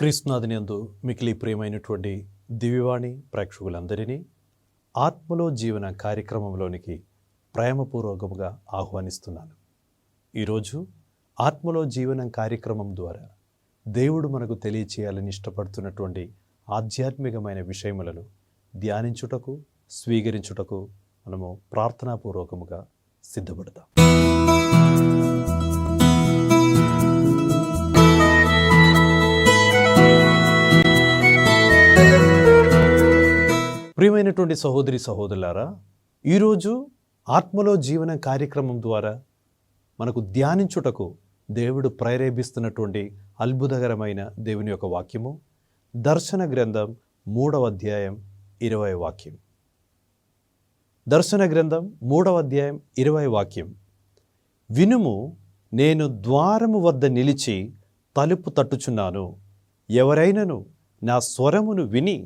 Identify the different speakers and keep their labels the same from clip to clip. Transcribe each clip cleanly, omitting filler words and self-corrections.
Speaker 1: క్రీస్తునాథునియందు మికిలి ప్రియమైనటువంటి దివ్యవాణి ప్రేక్షకులందరినీ ఆత్మలో జీవన కార్యక్రమంలోనికి ప్రేమపూర్వకముగా ఆహ్వానిస్తున్నాను. ఈరోజు ఆత్మలో జీవనం కార్యక్రమం ద్వారా దేవుడు మనకు తెలియచేయాలని ఇష్టపడుతున్నటువంటి ఆధ్యాత్మికమైన విషయములను ధ్యానించుటకు, స్వీకరించుటకు మనము ప్రార్థనాపూర్వకముగా సిద్ధపడతాం. ప్రియమైనటువంటి సహోదరి సహోదరులారా, ఈరోజు ఆత్మలో జీవన కార్యక్రమం ద్వారా మనకు ధ్యానించుటకు దేవుడు ప్రేరేపిస్తున్నటువంటి అద్భుతకరమైన దేవుని యొక్క వాక్యము దర్శన గ్రంథం 3వ అధ్యాయం 20వ వాక్యం. దర్శన గ్రంథం 3వ అధ్యాయం 20వ వాక్యం. వినుము, నేను ద్వారము వద్ద నిలిచి తలుపు తట్టుచున్నాను. ఎవరైనను నా స్వరమును విని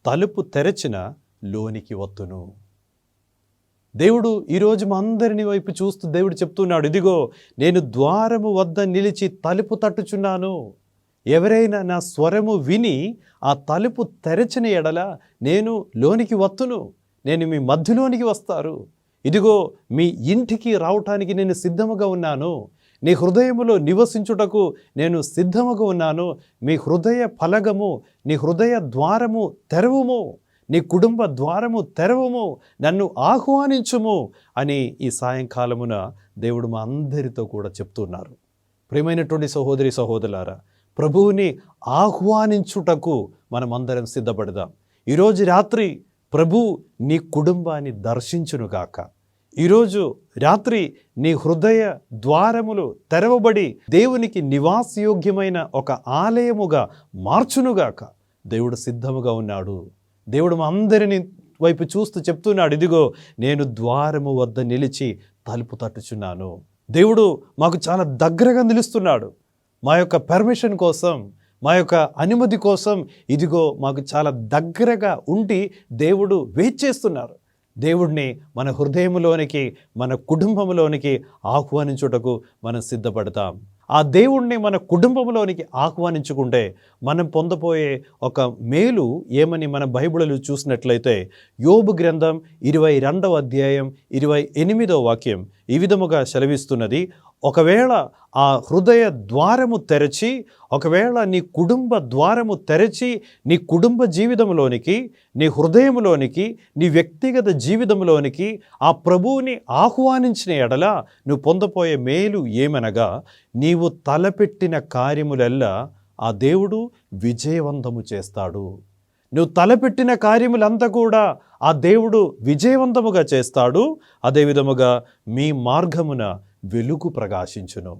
Speaker 1: తలుపు తెరచిన లోనికి వత్తును. దేవుడు ఈరోజు మా అందరిని వైపు చూస్తూ దేవుడు చెప్తున్నాడు, ఇదిగో నేను ద్వారము వద్ద నిలిచి తలుపు తట్టుచున్నాను. ఎవరైనా నా స్వరము విని ఆ తలుపు తెరచిన ఎడల నేను లోనికి వత్తును. నేను మీ మధ్యలోనికి వస్తారు. ఇదిగో మీ ఇంటికి రావటానికి నేను సిద్ధముగా ఉన్నాను. నీ హృదయములో నివసించుటకు నేను సిద్ధముగా ఉన్నాను. మీ హృదయ ఫలగము, నీ హృదయ ద్వారము తెరవుము, నీ కుటుంబ ద్వారము తెరవుము, నన్ను ఆహ్వానించుము అని ఈ సాయంకాలమున దేవుడు మా అందరితో కూడా చెప్తున్నారు. ప్రియమైనటువంటి సహోదరి సహోదరులారా, ప్రభువుని ఆహ్వానించుటకు మనమందరం సిద్ధపడదాం. ఈరోజు రాత్రి ప్రభు నీ కుటుంబాన్ని దర్శించునుగాక. ఈరోజు రాత్రి నీ హృదయ ద్వారములు తెరవబడి దేవునికి నివాసయోగ్యమైన ఒక ఆలయముగా మార్చునుగాక. దేవుడు సిద్ధముగా ఉన్నాడు. దేవుడు మా అందరిని వైపు చూస్తూ చెప్తున్నాడు, ఇదిగో నేను ద్వారము వద్ద నిలిచి తలుపు తట్టుచున్నాను. దేవుడు మాకు చాలా దగ్గరగా నిలుస్తున్నాడు. మా యొక్క పర్మిషన్ కోసం, మా యొక్క అనుమతి కోసం ఇదిగో మాకు చాలా దగ్గరగా ఉండి దేవుడు వెయిట్ చేస్తున్నారు. దేవుడిని మన హృదయంలోనికి, మన కుటుంబంలోనికి ఆహ్వానించుటకు మనం సిద్ధపడతాం. ఆ దేవుణ్ణి మన కుటుంబంలోనికి ఆహ్వానించుకుంటే మనం పొందబోయే ఒక మేలు ఏమని మన బైబిల్లో చూసినట్లయితే యోబు గ్రంథం 22వ అధ్యాయం 28వ వాక్యం ఈ విధముగా సెలవిస్తున్నది. ఒకవేళ ఆ హృదయ ద్వారము తెరచి, ఒకవేళ నీ కుటుంబ ద్వారము తెరచి నీ కుటుంబ జీవితంలోనికి, నీ హృదయంలోనికి, నీ వ్యక్తిగత జీవితంలోనికి ఆ ప్రభువుని ఆహ్వానించిన ఎడల నువ్వు పొందపోయే మేలు ఏమనగా, నీవు తలపెట్టిన కార్యములెల్లా ఆ దేవుడు విజయవంతము చేస్తాడు. నువ్వు తలపెట్టిన కార్యములంతా కూడా ఆ దేవుడు విజయవంతముగా చేస్తాడు. అదేవిధముగా మీ మార్గమున వెలుగు ప్రకాశించును.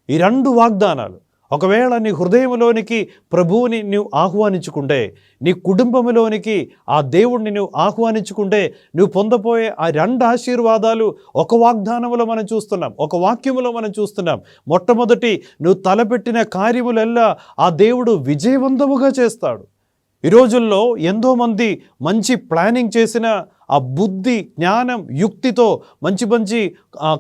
Speaker 1: ఈ 2 వాగ్దానాలు, ఒకవేళ నీ హృదయంలోనికి ప్రభువుని నువ్వు ఆహ్వానించుకుంటే, నీ కుటుంబంలోనికి ఆ దేవుడిని నువ్వు ఆహ్వానించుకుంటే నువ్వు పొందపోయే ఆ 2 ఆశీర్వాదాలు ఒక వాగ్దానములో మనం చూస్తున్నాం, ఒక వాక్యములో మనం చూస్తున్నాం. మొట్టమొదటి, నువ్వు తలపెట్టిన కార్యములెల్లా ఆ దేవుడు విజయవంతముగా చేస్తాడు. ఈ రోజుల్లో ఎంతోమంది మంచి ప్లానింగ్ చేసిన ఆ బుద్ధి, జ్ఞానం, యుక్తితో, మంచి మంచి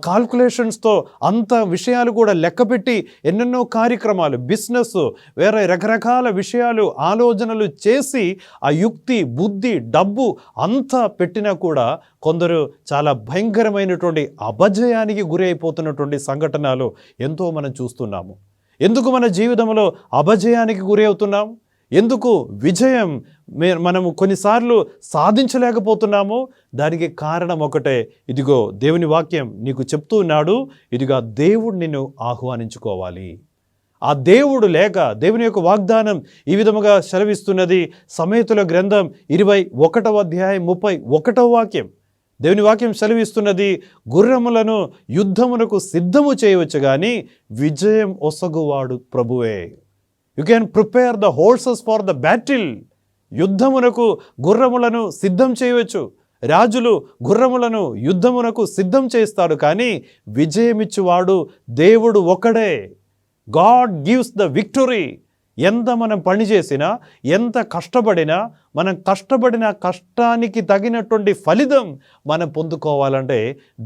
Speaker 1: కాల్కులేషన్స్తో అంత విషయాలు కూడా లెక్కపెట్టి ఎన్నెన్నో కార్యక్రమాలు, బిజినెస్, వేరే రకరకాల విషయాలు, ఆలోచనలు చేసి ఆ యుక్తి, బుద్ధి, డబ్బు అంతా పెట్టినా కూడా కొందరు చాలా భయంకరమైనటువంటి అపజయానికి గురి అయిపోతున్నటువంటి సంఘటనలు ఎంతో మనం చూస్తున్నాము. ఎందుకు మన జీవితంలో అపజయానికి గురి అవుతున్నాం? ఎందుకు విజయం మనము కొన్నిసార్లు సాధించలేకపోతున్నాము? దానికి కారణం ఒకటే, ఇదిగో దేవుని వాక్యం నీకు చెప్తూ ఉన్నాడు, ఇదిగో దేవుడు నిన్ను ఆహ్వానించుకోవాలి. ఆ దేవుడు లేక దేవుని యొక్క వాగ్దానం ఈ విధముగా సెలవిస్తున్నది. సమయతుల గ్రంథం 21వ అధ్యాయం 31వ వాక్యం. దేవుని వాక్యం సెలవిస్తున్నది, గుర్రములను యుద్ధమునకు సిద్ధము చేయవచ్చు కానీ విజయం ఒసగువాడు ప్రభువే. You can prepare the horses for the battle. యుద్ధమునకు గుర్రములను సిద్ధం చేయవచ్చు. రాజులు గుర్రములను యుద్ధమునకు సిద్ధం చేస్తాడు, కానీ విజయమిచ్చువాడు దేవుడు ఒకడే. God gives the victory. ఎంత మనం పని చేసినా, ఎంత కష్టపడినా, మనం కష్టపడిన కష్టానికి తగినటువంటి ఫలితం మనం పొందుకోవాలంటే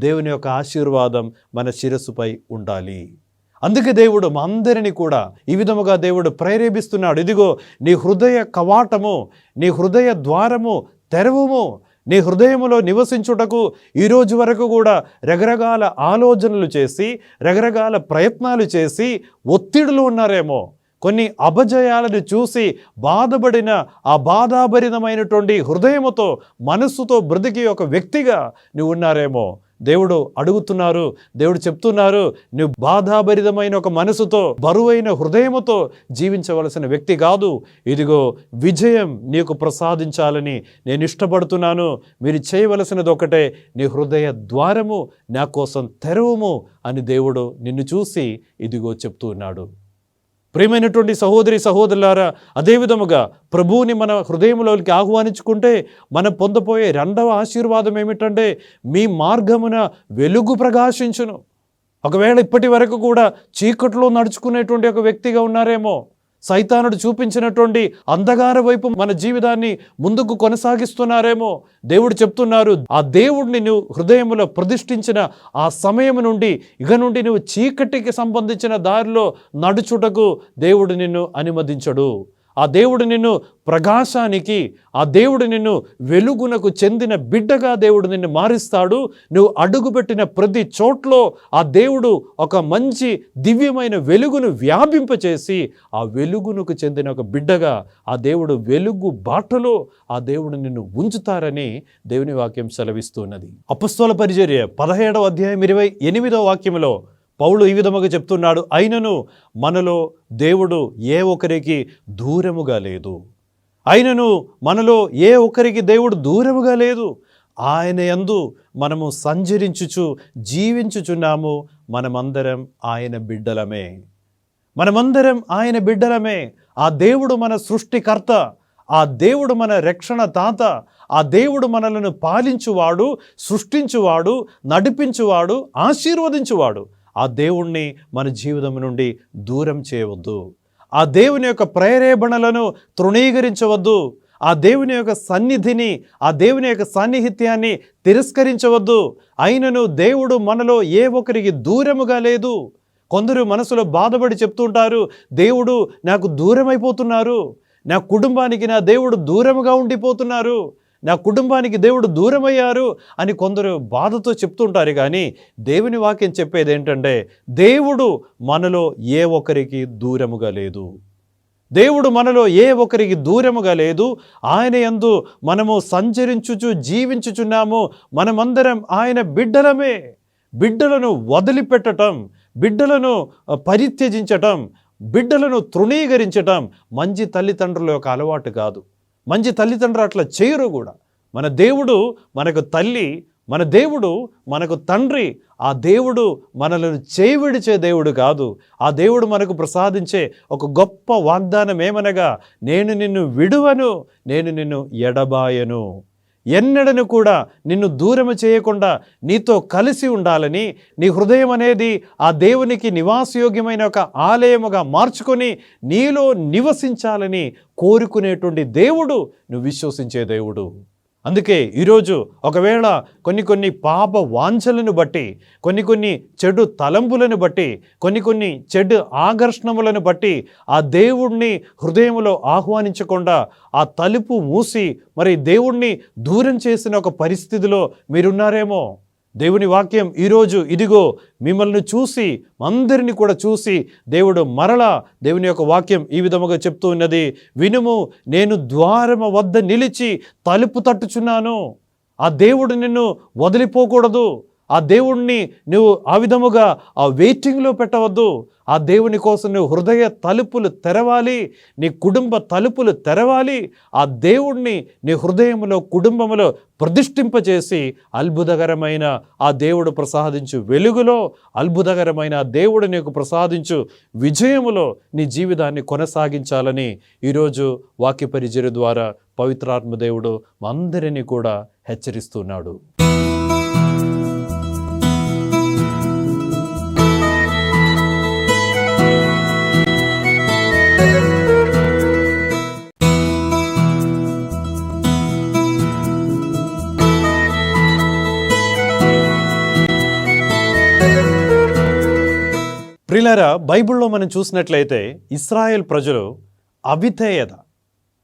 Speaker 1: దేవుని యొక్క ఆశీర్వాదం మన శిరస్సుపై ఉండాలి. అందుకే దేవుడు మా అందరినీ కూడా ఈ విధముగా దేవుడు ప్రేరేపిస్తున్నాడు. ఇదిగో నీ హృదయ కవాటము, నీ హృదయ ద్వారము తెరవుము. నీ హృదయములో నివసించుటకు ఈరోజు వరకు కూడా రకరకాల ఆలోచనలు చేసి, రకరకాల ప్రయత్నాలు చేసి ఒత్తిడిలో ఉన్నారేమో. కొన్ని అపజయాలను చూసి బాధపడిన ఆ బాధాభరితమైనటువంటి హృదయముతో, మనస్సుతో బ్రతికి ఒక వ్యక్తిగా నువ్వు ఉన్నారేమో. దేవుడు అడుగుతున్నారు, దేవుడు చెప్తున్నారు, నువ్వు బాధాభరితమైన ఒక మనసుతో, బరువైన హృదయముతో జీవించవలసిన వ్యక్తి కాదు. ఇదిగో విజయం నీకు ప్రసాదించాలని నేను ఇష్టపడుతున్నాను. మీరు చేయవలసినది ఒకటే, నీ హృదయ ద్వారము నా కోసం తెరవుము అని దేవుడు నిన్ను చూసి ఇదిగో చెప్తూ ఉన్నాడు. ప్రియమైనటువంటి సహోదరి సహోదరులారా, అదేవిధముగా ప్రభువుని మన హృదయంలోకి ఆహ్వానించుకుంటే మనం పొందబోయే రెండవ ఆశీర్వాదం ఏమిటంటే, మీ మార్గమున వెలుగు ప్రకాశించును. ఒకవేళ ఇప్పటి వరకు కూడా చీకట్లో నడుచుకునేటువంటి ఒక వ్యక్తిగా ఉన్నారేమో, సైతానుడు చూపించినటువంటి అంధకార వైపు మన జీవితాన్ని ముందుకు కొనసాగిస్తున్నారేమో. దేవుడు చెప్తున్నారు, ఆ దేవుడిని నువ్వు హృదయంలో ప్రతిష్ఠించిన ఆ సమయం నుండి ఇక నుండి నువ్వు చీకటికి సంబంధించిన దారిలో నడుచుటకు దేవుడు నిన్ను అనుమతించడు. ఆ దేవుడు నిన్ను ప్రకాశానికి, ఆ దేవుడు నిన్ను వెలుగునకు చెందిన బిడ్డగా దేవుడు నిన్ను మారుస్తాడు. నువ్వు అడుగుపెట్టిన ప్రతి చోట్లో ఆ దేవుడు ఒక మంచి దివ్యమైన వెలుగును వ్యాపింపచేసి ఆ వెలుగునకు చెందిన ఒక బిడ్డగా ఆ దేవుడు వెలుగు బాటలో ఆ దేవుడు నిన్ను ఉంచుతారని దేవుని వాక్యం సెలవిస్తున్నది. అపొస్తలుల పరిచర్య 17వ అధ్యాయం 28వ వాక్యంలో పౌలు ఈ విధముగా చెప్తున్నాడు, అయినను మనలో దేవుడు ఏ ఒక్కరికి దూరముగా లేదు. అయినను మనలో ఏ ఒక్కరికి దేవుడు దూరముగా లేదు. ఆయన యందు మనము సంచరించుచు జీవించుచున్నాము. మనమందరం ఆయన బిడ్డలమే. మనమందరం ఆయన బిడ్డలమే. ఆ దేవుడు మన సృష్టికర్త, ఆ దేవుడు మన రక్షణ తాత, ఆ దేవుడు మనలను పాలించువాడు, సృష్టించువాడు, నడిపించువాడు, ఆశీర్వదించువాడు. ఆ దేవుణ్ణి మన జీవితం నుండి దూరం చేయవద్దు. ఆ దేవుని యొక్క ప్రేరేపణలను తృణీకరించవద్దు. ఆ దేవుని యొక్క సన్నిధిని, ఆ దేవుని యొక్క సాన్నిహిత్యాన్ని తిరస్కరించవద్దు. అయినను దేవుడు మనలో ఏ ఒక్కరికి దూరముగా లేదు. కొందరు మనసులో బాధపడి చెప్తుంటారు, దేవుడు నాకు దూరం అయిపోతున్నారు, నా కుటుంబానికి నా దేవుడు దూరముగా ఉండిపోతున్నారు, నా కుటుంబానికి దేవుడు దూరమయ్యారు అని కొందరు బాధతో చెప్తుంటారు. కానీ దేవుని వాక్యం చెప్పేది ఏంటంటే, దేవుడు మనలో ఏ ఒక్కరికి దూరముగా లేదు. దేవుడు మనలో ఏ ఒక్కరికి దూరముగా లేదు. ఆయన యందు మనము సంచరించుచు జీవించుచున్నాము. మనమందరం ఆయన బిడ్డలమే. బిడ్డలను వదిలిపెట్టటం, బిడ్డలను పరిత్యజించటం, బిడ్డలను తృణీకరించటం మంచి తల్లిదండ్రుల యొక్క అలవాటు కాదు. మంచి తల్లిదండ్రులు అట్లా చేయరు కూడా. మన దేవుడు మనకు తల్లి, మన దేవుడు మనకు తండ్రి. ఆ దేవుడు మనలను చేవిడిచే దేవుడు కాదు. ఆ దేవుడు మనకు ప్రసాదించే ఒక గొప్ప వాగ్దానం ఏమనగా, నేను నిన్ను విడువను, నేను నిన్ను ఎడబాయను. ఎన్నడను కూడా నిన్ను దూరము చేయకుండా నీతో కలిసి ఉండాలని, నీ హృదయం అనేది ఆ దేవునికి నివాసయోగ్యమైన ఒక ఆలయముగా మార్చుకొని నీలో నివసించాలని కోరుకునేటువంటి దేవుడు నువ్వు విశ్వసించే దేవుడు. అందుకే ఈరోజు ఒకవేళ కొన్ని పాప వాంఛలను బట్టి, కొన్ని చెడు తలంపులను బట్టి, కొన్ని చెడు ఆకర్షణములను బట్టి ఆ దేవుణ్ణి హృదయంలో ఆహ్వానించకుండా ఆ తలుపు మూసి మరి దేవుణ్ణి దూరం చేసిన ఒక పరిస్థితిలో మీరున్నారేమో. దేవుని వాక్యం ఈరోజు ఇదిగో మిమ్మల్ని చూసి, అందరిని కూడా చూసి దేవుడు మరలా దేవుని యొక్క వాక్యం ఈ విధముగా చెప్తూ ఉన్నది, వినుము, నేను ద్వారము వద్ద నిలిచి తలుపు తట్టుచున్నాను. ఆ దేవుడు నిన్ను వదిలిపోకూడదు. ఆ దేవుణ్ణి నువ్వు ఆ విధముగా ఆ వెయిటింగ్లో పెట్టవద్దు. ఆ దేవుని కోసం నువ్వు హృదయ తలుపులు తెరవాలి, నీ కుటుంబ తలుపులు తెరవాలి. ఆ దేవుణ్ణి నీ హృదయంలో, కుటుంబంలో ప్రతిష్ఠింపచేసి అద్భుతకరమైన ఆ దేవుడు ప్రసాదించు వెలుగులో, అద్భుతకరమైన ఆ దేవుడు నీకు ప్రసాదించు విజయములో నీ జీవితాన్ని కొనసాగించాలని ఈరోజు వాక్య పరిచర్య ద్వారా పవిత్రాత్మ దేవుడు అందరినీ కూడా హెచ్చరిస్తున్నాడు. ప్రియులారా, బైబిల్లో మనం చూసినట్లయితే ఇశ్రాయేల్ ప్రజలు అవిధేయత,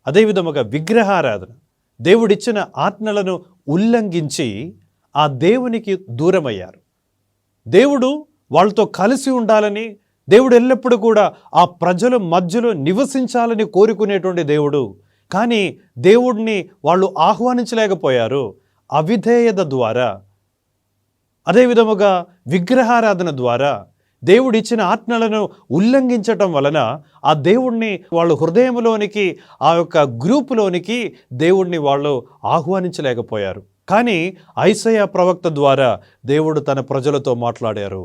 Speaker 1: అదేవిధముగా విగ్రహారాధన, దేవుడిచ్చిన ఆజ్ఞలను ఉల్లంఘించి ఆ దేవునికి దూరమయ్యారు. దేవుడు వాళ్ళతో కలిసి ఉండాలని, దేవుడు ఎల్లప్పుడూ కూడా ఆ ప్రజల మధ్యలో నివసించాలని కోరుకునేటువంటి దేవుడు. కానీ దేవుడిని వాళ్ళు ఆహ్వానించలేకపోయారు. అవిధేయత ద్వారా, అదేవిధముగా విగ్రహారాధన ద్వారా, దేవుడిచ్చిన ఆజ్ఞలను ఉల్లంఘించటం వలన ఆ దేవుణ్ణి వాళ్ళు హృదయంలోనికి, ఆ యొక్క గ్రూపులోనికి దేవుణ్ణి వాళ్ళు ఆహ్వానించలేకపోయారు. కానీ ఐసయ్యా ప్రవక్త ద్వారా దేవుడు తన ప్రజలతో మాట్లాడారు.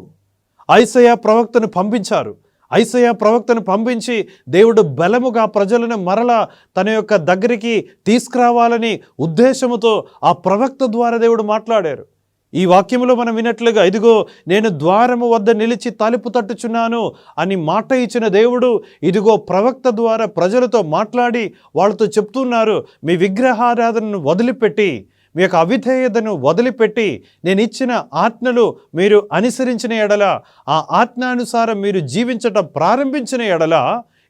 Speaker 1: ఐసయ్యా ప్రవక్తను పంపించారు. ఐసయ్యా ప్రవక్తను పంపించి దేవుడు బలముగా ప్రజలను మరలా తన యొక్క దగ్గరికి తీసుకురావాలని ఉద్దేశముతో ఆ ప్రవక్త ద్వారా దేవుడు మాట్లాడారు. ఈ వాక్యంలో మనం విన్నట్లుగా, ఇదిగో నేను ద్వారము వద్ద నిలిచి తలుపు తట్టుచున్నాను అని మాట ఇచ్చిన దేవుడు ఇదిగో ప్రవక్త ద్వారా ప్రజలతో మాట్లాడి వాళ్ళతో చెప్తున్నారు, మీ విగ్రహారాధనను వదిలిపెట్టి, మీ యొక్క అవిధేయతను వదిలిపెట్టి, నేను ఇచ్చిన ఆజ్ఞలు మీరు అనుసరించిన ఎడల, ఆ ఆజ్ఞానుసారం మీరు జీవించటం ప్రారంభించిన ఎడల,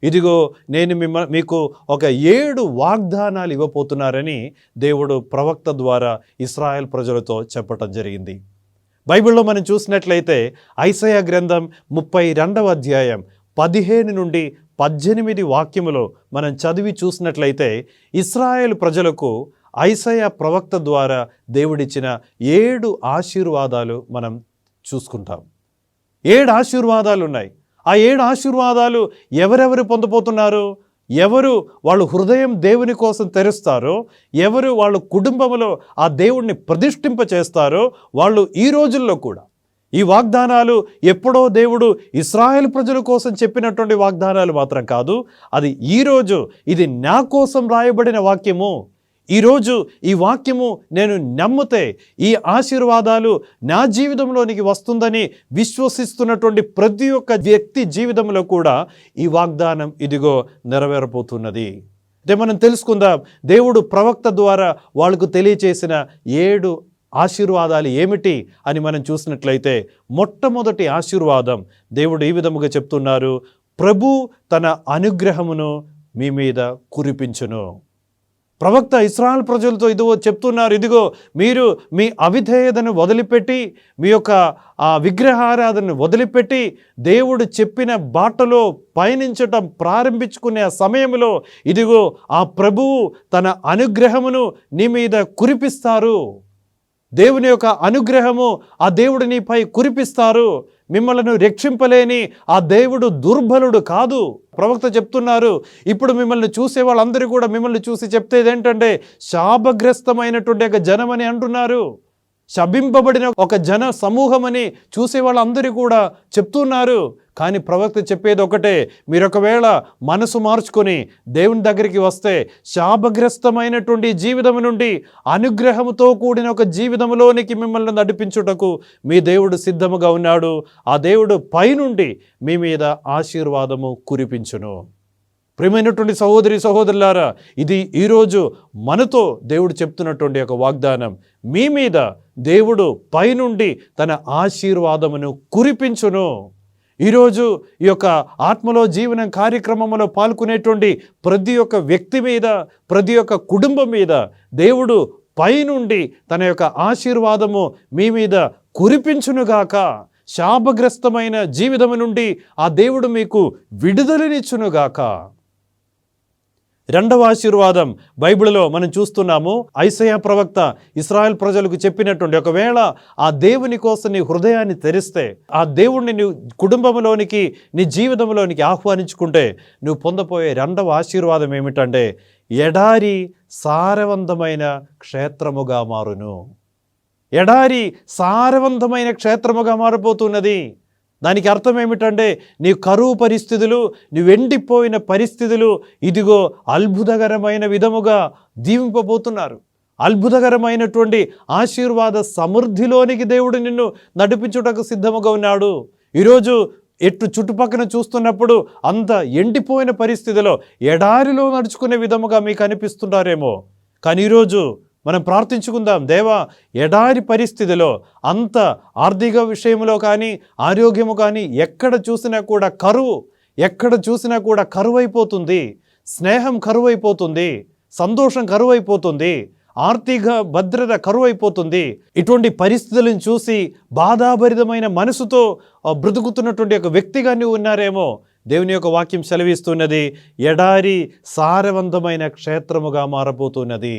Speaker 1: ఇదిగో నేను మీకు ఒక 7 వాగ్దానాలు ఇవ్వబోతున్నారని దేవుడు ప్రవక్త ద్వారా ఇశ్రాయేల్ ప్రజలతో చెప్పటం జరిగింది. బైబిల్లో మనం చూసినట్లయితే ఐసయ్యా గ్రంథం 32వ అధ్యాయం 15 నుండి 18 వాక్యములో మనం చదివి చూసినట్లయితే ఇశ్రాయేల్ ప్రజలకు ఐసయ్యా ప్రవక్త ద్వారా దేవుడిచ్చిన 7 ఆశీర్వాదాలు మనం చూసుకుంటాం. 7 ఆశీర్వాదాలు ఉన్నాయి. ఆ 7 ఆశీర్వాదాలు ఎవరెవరు పొందబోతున్నారు? ఎవరు వాళ్ళు హృదయం దేవుని కోసం తెరుస్తారో, ఎవరు వాళ్ళ కుటుంబంలో ఆ దేవుణ్ణి ప్రతిష్ఠింప చేస్తారో వాళ్ళు ఈ రోజుల్లో కూడా, ఈ వాగ్దానాలు ఎప్పుడో దేవుడు ఇశ్రాయేల్ ప్రజల కోసం చెప్పినటువంటి వాగ్దానాలు మాత్రం కాదు, అది ఈరోజు, ఇది నా కోసం రాయబడిన వాక్యము. ఈరోజు ఈ వాక్యము నేను నమ్మితే ఈ ఆశీర్వాదాలు నా జీవితంలోనికి వస్తుందని విశ్వసిస్తున్నటువంటి ప్రతి ఒక్క వ్యక్తి జీవితంలో కూడా ఈ వాగ్దానం ఇదిగో నెరవేరబోతున్నది. అదే మనం తెలుసుకుందాం, దేవుడు ప్రవక్త ద్వారా వాళ్ళకు తెలియచేసిన 7 ఆశీర్వాదాలు ఏమిటి అని మనం చూసినట్లయితే, మొట్టమొదటి ఆశీర్వాదం దేవుడు ఈ విధముగా చెప్తున్నారు, ప్రభు తన అనుగ్రహమును మీ మీద కురిపించును. ప్రవక్త ఇశ్రాయేల్ ప్రజలతో ఇదిగో చెప్తున్నారు, ఇదిగో మీరు మీ అవిధేయతను వదిలిపెట్టి, మీ యొక్క ఆ విగ్రహారాధనను వదిలిపెట్టి దేవుడు చెప్పిన బాటలో పయనించటం ప్రారంభించుకునే సమయంలో ఇదిగో ఆ ప్రభువు తన అనుగ్రహమును నీ మీద కురిపిస్తారు. దేవుని యొక్క అనుగ్రహము ఆ దేవుడు నీపై కురిపిస్తారు. మిమ్మల్ని రక్షింపలేని ఆ దేవుడు దుర్బలుడు కాదు. ప్రవక్త చెప్తున్నారు, ఇప్పుడు మిమ్మల్ని చూసే వాళ్ళందరూ కూడా మిమ్మల్ని చూసి చెప్పేది ఏంటంటే శాపగ్రస్తమైనటువంటి ఒక జనమని అంటున్నారు. శపింపబడిన ఒక జన సమూహమని చూసే వాళ్ళందరూ కూడా చెప్తున్నారు. కానీ ప్రవక్త చెప్పేది ఒకటే, మీరు ఒకవేళ మనసు మార్చుకొని దేవుని దగ్గరికి వస్తే శాపగ్రస్తమైనటువంటి జీవితం నుండి అనుగ్రహముతో కూడిన ఒక జీవితంలోనికి మిమ్మల్ని నడిపించుటకు మీ దేవుడు సిద్ధముగా ఉన్నాడు. ఆ దేవుడు పైనుండి మీ మీద ఆశీర్వాదము కురిపించును. ప్రియమైనటువంటి సహోదరి సహోదరులారా, ఇది ఈరోజు మనతో దేవుడు చెప్తున్నటువంటి ఒక వాగ్దానం. మీ మీద దేవుడు పైనుండి తన ఆశీర్వాదమును కురిపించును. ఈరోజు ఈ యొక్క ఆత్మలో జీవనం కార్యక్రమంలో పాల్గొనేటువంటి ప్రతి ఒక్క వ్యక్తి మీద, ప్రతి ఒక్క కుటుంబం మీద దేవుడు పైనుండి తన యొక్క ఆశీర్వాదము మీ మీద కురిపించునుగాక. శాపగ్రస్తమైన జీవితము నుండి ఆ దేవుడు మీకు విడుదలనిచ్చునుగాక. రెండవ ఆశీర్వాదం బైబిల్లో మనం చూస్తున్నాము, ఐసయ్యా ప్రవక్త ఇశ్రాయేల్ ప్రజలకు చెప్పినటువంటి, ఒకవేళ ఆ దేవుని కోసం నీ హృదయాన్ని తెరిస్తే, ఆ దేవుణ్ణి నీ కుటుంబంలోనికి, నీ జీవితంలోనికి ఆహ్వానించుకుంటే నువ్వు పొందపోయే రెండవ ఆశీర్వాదం ఏమిటంటే, ఎడారి సారవంతమైన క్షేత్రముగా మారును. ఎడారి సారవంతమైన క్షేత్రముగా మారిపోతున్నది. దానికి అర్థం ఏమిటంటే, నీ కరువు పరిస్థితులు, నువ్వు ఎండిపోయిన పరిస్థితులు ఇదిగో అద్భుతకరమైన విధముగా దీవింపబోతున్నారు. అద్భుతకరమైనటువంటి ఆశీర్వాద సమృద్ధిలోనికి దేవుడు నిన్ను నడిపించుటకు సిద్ధముగా ఉన్నాడు. ఈరోజు చుట్టుపక్కన చూస్తున్నప్పుడు అంత ఎండిపోయిన పరిస్థితిలో ఎడారిలో నడుచుకునే విధముగా మీకు అనిపిస్తున్నారేమో, కానీ ఈరోజు మనం ప్రార్థించుకుందాం. దేవా, ఎడారి పరిస్థితిలో అంత ఆర్థిక విషయంలో కానీ ఆరోగ్యము కానీ ఎక్కడ చూసినా కూడా కరువు, ఎక్కడ చూసినా కూడా కరువైపోతుంది, స్నేహం కరువైపోతుంది, సంతోషం కరువైపోతుంది, ఆర్థిక భద్రత కరువైపోతుంది. ఇటువంటి పరిస్థితులను చూసి బాధాభరితమైన మనసుతో బ్రతుకుతున్నటువంటి ఒక వ్యక్తిగా నువ్వు ఉన్నారేమో. దేవుని యొక్క వాక్యం సెలవిస్తున్నది, ఎడారి సారవంతమైన క్షేత్రముగా మారబోతున్నది.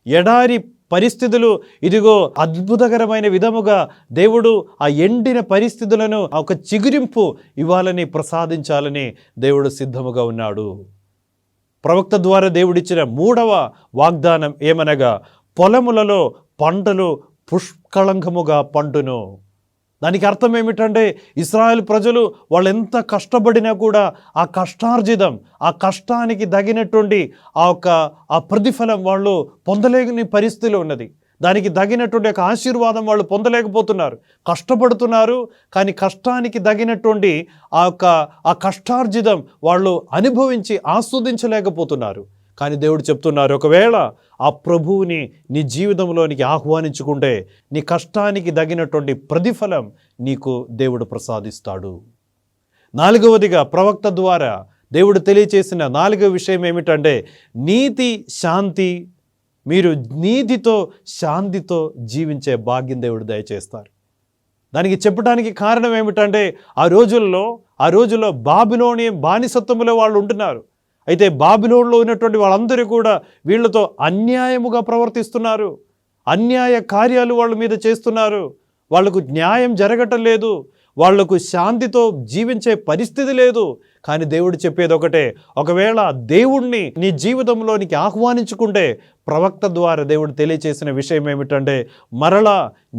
Speaker 1: ఎడారి పరిస్థితులు ఇదిగో అద్భుతకరమైన విధముగా దేవుడు ఆ ఎండిన పరిస్థితులను ఒక చిగురింపు ఇవ్వాలని, ప్రసాదించాలని దేవుడు సిద్ధముగా ఉన్నాడు. ప్రవక్త ద్వారా దేవుడిచ్చిన 3వ వాగ్దానం ఏమనగా, పొలములలో పంటలు పుష్కలంకముగా పండును. దానికి అర్థం ఏమిటంటే, ఇశ్రాయేలు ప్రజలు వాళ్ళు ఎంత కష్టపడినా కూడా ఆ కష్టార్జితం, ఆ కష్టానికి తగినటువంటి ఆ ప్రతిఫలం వాళ్ళు పొందలేని పరిస్థితిలో ఉన్నది. దానికి తగినటువంటి ఒక ఆశీర్వాదం వాళ్ళు పొందలేకపోతున్నారు. కష్టపడుతున్నారు, కానీ కష్టానికి తగినటువంటి ఆ కష్టార్జితం వాళ్ళు అనుభవించి ఆస్వాదించలేకపోతున్నారు. కానీ దేవుడు చెప్తున్నారు, ఒకవేళ ఆ ప్రభువుని నీ జీవితంలోనికి ఆహ్వానించుకుంటే నీ కష్టానికి తగినటువంటి ప్రతిఫలం నీకు దేవుడు ప్రసాదిస్తాడు. 4వదిగా ప్రవక్త ద్వారా దేవుడు తెలియచేసిన 4వ విషయం ఏమిటంటే, నీతి శాంతి. మీరు నీతితో శాంతితో జీవించే భాగ్యం దేవుడు దయచేస్తారు. దానికి చెప్పడానికి కారణం ఏమిటంటే, ఆ రోజుల్లో బాబిలోనియన్ బానిసత్వములో వాళ్ళు ఉంటున్నారు. అయితే బాబిలోన్లో ఉన్నటువంటి వాళ్ళందరూ కూడా వీళ్ళతో అన్యాయముగా ప్రవర్తిస్తున్నారు, అన్యాయ కార్యాలు వాళ్ళ మీద చేస్తున్నారు, వాళ్లకు న్యాయం జరగటం లేదు, వాళ్లకు శాంతితో జీవించే పరిస్థితి లేదు. కానీ దేవుడు చెప్పేది ఒకటే, ఒకవేళ దేవుణ్ణి నీ జీవితంలోనికి ఆహ్వానించుకుంటే ప్రవక్త ద్వారా దేవుడు తెలియచేసిన విషయం ఏమిటంటే, మరలా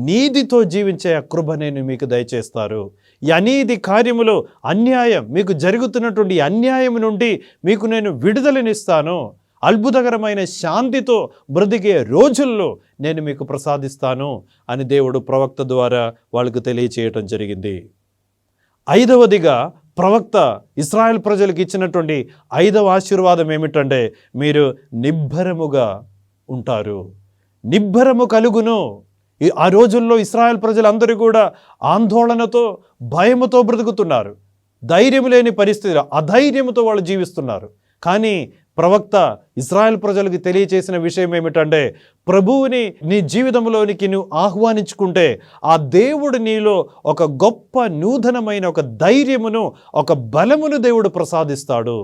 Speaker 1: నీతితో జీవించే కృప నేను మీకు దయచేస్తారు. ఈ అనీతి కార్యములు, అన్యాయం, మీకు జరుగుతున్నటువంటి అన్యాయం నుండి మీకు నేను విడుదలనిస్తాను, అద్భుతకరమైన శాంతితో బ్రతికే రోజుల్లో నేను మీకు ప్రసాదిస్తాను అని దేవుడు ప్రవక్త ద్వారా వాళ్ళకు తెలియచేయటం జరిగింది. 5వదిగా ప్రవక్త ఇశ్రాయేల్ ప్రజలకు ఇచ్చినటువంటి 5వ ఆశీర్వాదం ఏమిటంటే, మీరు నిబ్బరముగా ఉంటారు, నిబ్బరము కలుగును. ఆ రోజుల్లో ఇశ్రాయేల్ ప్రజలందరూ కూడా ఆందోళనతో, భయముతో బ్రతుకుతున్నారు. ధైర్యం లేని పరిస్థితిలో అధైర్యంతో వాళ్ళు జీవిస్తున్నారు. కానీ ప్రవక్త ఇశ్రాయేల్ ప్రజలకు తెలియచేసిన విషయం ఏమిటంటే, ప్రభువుని నీ జీవితంలోనికి నువ్వు ఆహ్వానించుకుంటే ఆ దేవుడు నీలో ఒక గొప్ప నూతనమైన ఒక ధైర్యమును, ఒక బలమును దేవుడు ప్రసాదిస్తాడు.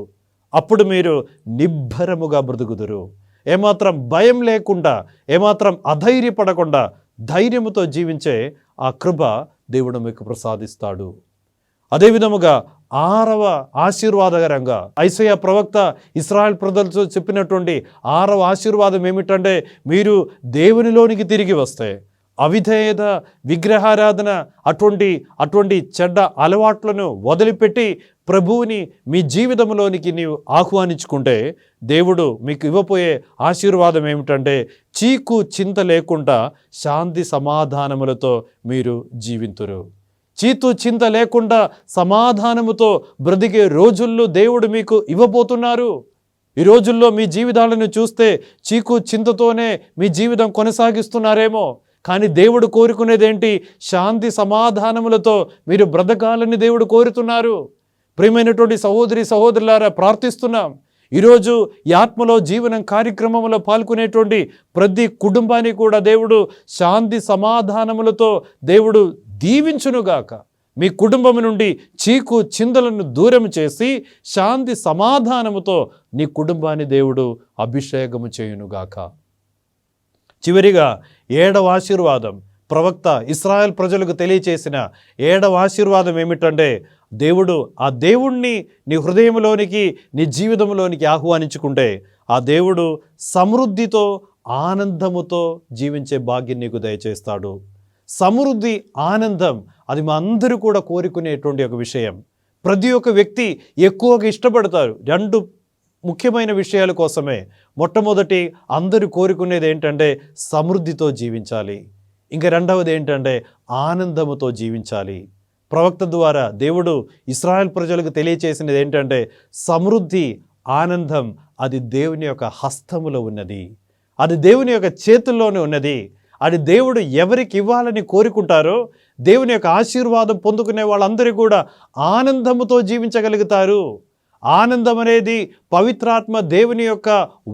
Speaker 1: అప్పుడు మీరు నిబ్బరముగా బ్రతుకుదురు. ఏమాత్రం భయం లేకుండా, ఏమాత్రం అధైర్యపడకుండా ధైర్యముతో జీవించే ఆ కృప దేవుడు మీకు ప్రసాదిస్తాడు. అదేవిధముగా 6వ ఆశీర్వాదకరంగా యెషయా ప్రవక్త ఇశ్రాయేల్ ప్రజలతో చెప్పినటువంటి 6వ ఆశీర్వాదం ఏమిటంటే, మీరు దేవునిలోనికి తిరిగి వస్తే అవిధేయత, విగ్రహారాధన, అటువంటి చెడ్డ అలవాట్లను వదిలిపెట్టి ప్రభువుని మీ జీవితంలోనికి నీవు ఆహ్వానించుకుంటే దేవుడు మీకు ఇవ్వబోయే ఆశీర్వాదం ఏమిటంటే, చీకు చింత లేకుండా శాంతి సమాధానములతో మీరు జీవింతురు. చీతు చింత లేకుండా సమాధానముతో బ్రతికే రోజుల్లో దేవుడు మీకు ఇవ్వబోతున్నారు. ఈ రోజుల్లో మీ జీవితాలను చూస్తే చీకు చింతతోనే మీ జీవితం కొనసాగిస్తున్నారేమో, కానీ దేవుడు కోరుకునేదేంటి? శాంతి సమాధానములతో మీరు బ్రతకాలని దేవుడు కోరుతున్నారు. ప్రియమైనటువంటి సహోదరి సహోదరులారా, ప్రార్థిస్తున్నాం. ఈరోజు ఈ ఆత్మలో జీవనం కార్యక్రమంలో పాల్గొనేటువంటి ప్రతి కుటుంబాన్ని కూడా దేవుడు శాంతి సమాధానములతో దేవుడు దీవించునుగాక. మీ కుటుంబం నుండి చీకు చిందలను దూరం చేసి శాంతి సమాధానముతో నీ కుటుంబాన్ని దేవుడు అభిషేకము చేయునుగాక. చివరిగా 7వ ఆశీర్వాదం, ప్రవక్త ఇశ్రాయేల్ ప్రజలకు తెలియచేసిన 7వ ఆశీర్వాదం ఏమిటంటే, ఆ దేవుణ్ణి నీ హృదయంలోనికి, నీ జీవితంలోనికి ఆహ్వానించుకుంటే ఆ దేవుడు సమృద్ధితో, ఆనందముతో జీవించే భాగ్యం నీకు దయచేస్తాడు. సమృద్ధి, ఆనందం అది మా అందరూ కూడా కోరుకునేటువంటి ఒక విషయం. ప్రతి ఒక్క వ్యక్తి ఎక్కువగా ఇష్టపడతారు 2 ముఖ్యమైన విషయాల కోసమే. మొట్టమొదటి అందరూ కోరుకునేది ఏంటంటే సమృద్ధితో జీవించాలి. ఇంకా రెండవది ఏంటంటే ఆనందముతో జీవించాలి. ప్రవక్త ద్వారా దేవుడు ఇశ్రాయేల్ ప్రజలకు తెలియచేసినది ఏంటంటే, సమృద్ధి, ఆనందం అది దేవుని యొక్క హస్తములో ఉన్నది. అది దేవుని యొక్క చేతుల్లోనే ఉన్నది. అది దేవుడు ఎవరికి ఇవ్వాలని కోరుకుంటారో దేవుని యొక్క ఆశీర్వాదం పొందుకునే వాళ్ళందరూ కూడా ఆనందముతో జీవించగలుగుతారు. ఆనందం అనేది పవిత్రాత్మ దేవుని యొక్క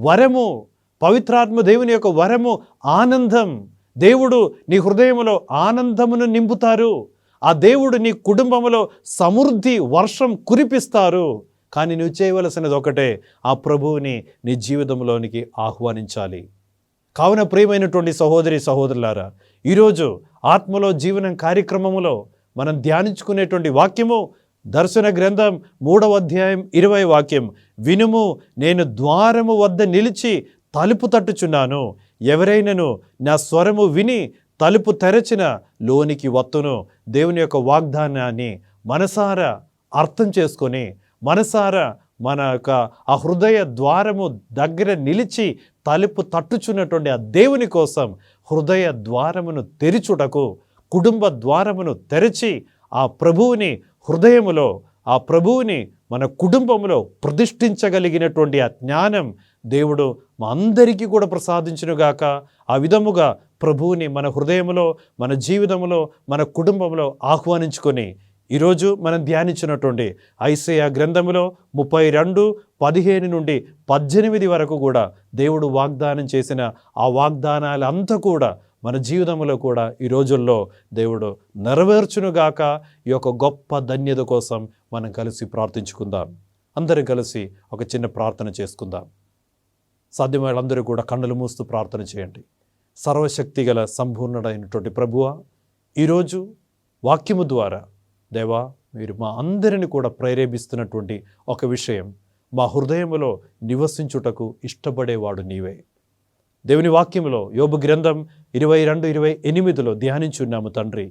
Speaker 1: వరము. పవిత్రాత్మ దేవుని యొక్క వరము ఆనందం. దేవుడు నీ హృదయంలో ఆనందమును నింపుతారు. ఆ దేవుడు నీ కుటుంబంలో సమృద్ధి వర్షం కురిపిస్తారు. కానీ నువ్వు చేయవలసినది ఒకటే, ఆ ప్రభువుని నీ జీవితంలోనికి ఆహ్వానించాలి. కావున ప్రియమైనటువంటి సహోదరి సహోదరులారా, ఈరోజు ఆత్మలో జీవనం కార్యక్రమములో మనం ధ్యానించుకునేటువంటి వాక్యము దర్శన గ్రంథం 3వ అధ్యాయం 20వ వాక్యం. వినుము, నేను ద్వారము వద్ద నిలిచి తలుపు తట్టుచున్నాను. ఎవరైనను నా స్వరము విని తలుపు తెరచిన లోనికి వత్తును. దేవుని యొక్క వాగ్దానాన్ని మనసారా అర్థం చేసుకొని, మనసారా మన యొక్క ఆ హృదయ ద్వారము దగ్గర నిలిచి తలుపు తట్టుచున్నటువంటి ఆ దేవుని కోసం హృదయ ద్వారమును తెరిచుటకు, కుటుంబ ద్వారమును తెరిచి ఆ ప్రభువుని హృదయములో, ఆ ప్రభువుని మన కుటుంబంలో ప్రతిష్ఠించగలిగినటువంటి ఆ జ్ఞానం దేవుడు మా అందరికీ కూడా ప్రసాదించునుగాక. ఆ విధముగా ప్రభువుని మన హృదయములో, మన జీవితంలో, మన కుటుంబంలో ఆహ్వానించుకొని ఈరోజు మనం ధ్యానించినటువంటి ఐసయా గ్రంథములో 32:15 నుండి 18 వరకు కూడా దేవుడు వాగ్దానం చేసిన ఆ వాగ్దానాలంతా కూడా మన జీవితంలో కూడా ఈ రోజుల్లో దేవుడు నెరవేర్చునుగాక. ఈ యొక్క గొప్ప ధన్యత కోసం మనం కలిసి ప్రార్థించుకుందాం. అందరూ కలిసి ఒక చిన్న ప్రార్థన చేసుకుందాం. సాధ్యమైన వాళ్ళందరూ కూడా కన్నులు మూస్తూ ప్రార్థన చేయండి. సర్వశక్తి గల సంపూర్ణుడైనటువంటి ప్రభువా, ఈరోజు వాక్యము ద్వారా దేవా, మీరు మా అందరిని కూడా ప్రేరేపిస్తున్నటువంటి ఒక విషయం, మా హృదయములో నివసించుటకు ఇష్టపడేవాడు నీవే. దేవుని వాక్యములో యోబు గ్రంథం 22:28 ధ్యానించున్నాము తండ్రి.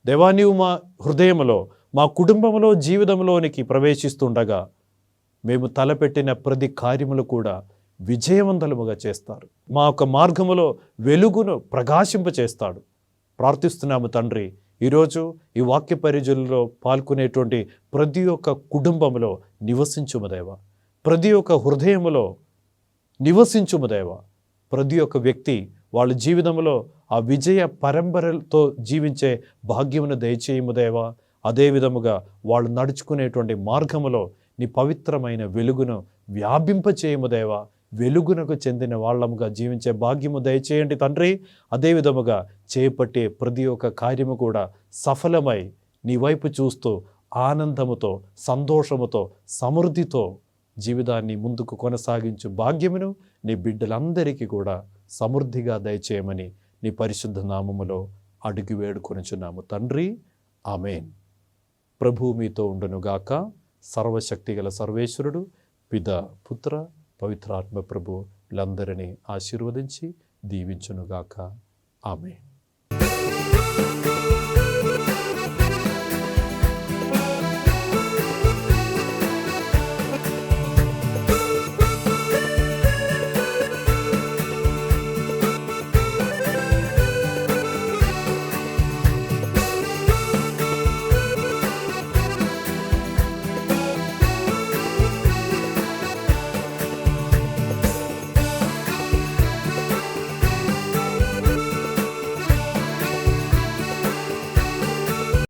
Speaker 1: దేవా, నీవు మా హృదయములో, మా కుటుంబంలో, జీవితంలోనికి ప్రవేశిస్తుండగా మేము తలపెట్టిన ప్రతి కార్యములు కూడా విజయవంతముగా చేస్తారు. మా యొక్క మార్గములో వెలుగును ప్రకాశింపచేస్తాడు. ప్రార్థిస్తున్నాము తండ్రి, ఈరోజు ఈ వాక్య పరిచర్యలో పాల్గొనేటువంటి ప్రతి ఒక్క కుటుంబంలో నివసించుము దేవా. ప్రతి ఒక్క హృదయములో నివసించుము దేవా. ప్రతి ఒక్క వ్యక్తి వాళ్ళ జీవితంలో ఆ విజయ పరంపరతో జీవించే భాగ్యమును దయచేయము దేవా. అదే విధముగా వాళ్ళు నడుచుకునేటువంటి మార్గములో నీ పవిత్రమైన వెలుగును వ్యాపింపచేయము దేవా. వెలుగునకు చెందిన వాళ్ళముగా జీవించే భాగ్యము దయచేయండి తండ్రి. అదే విధముగా చేపట్టే ప్రతి ఒక్క కార్యము కూడా సఫలమై నీ వైపు చూస్తూ ఆనందముతో, సంతోషముతో, సమృద్ధితో జీవితాన్ని ముందుకు కొనసాగించు భాగ్యమును నీ బిడ్డలందరికీ కూడా సమృద్ధిగా దయచేయమని నీ పరిశుద్ధ నామములో అడిగి వేడుకొనుచున్నాము తండ్రి. ఆమేన్. ప్రభువు మీతో ఉండునుగాక. సర్వశక్తిగల సర్వేశ్వరుడు పిత, పుత్ర, పవిత్రాత్మ ప్రభువులందరినీ ఆశీర్వదించి దీవించునుగాక. ఆమేన్.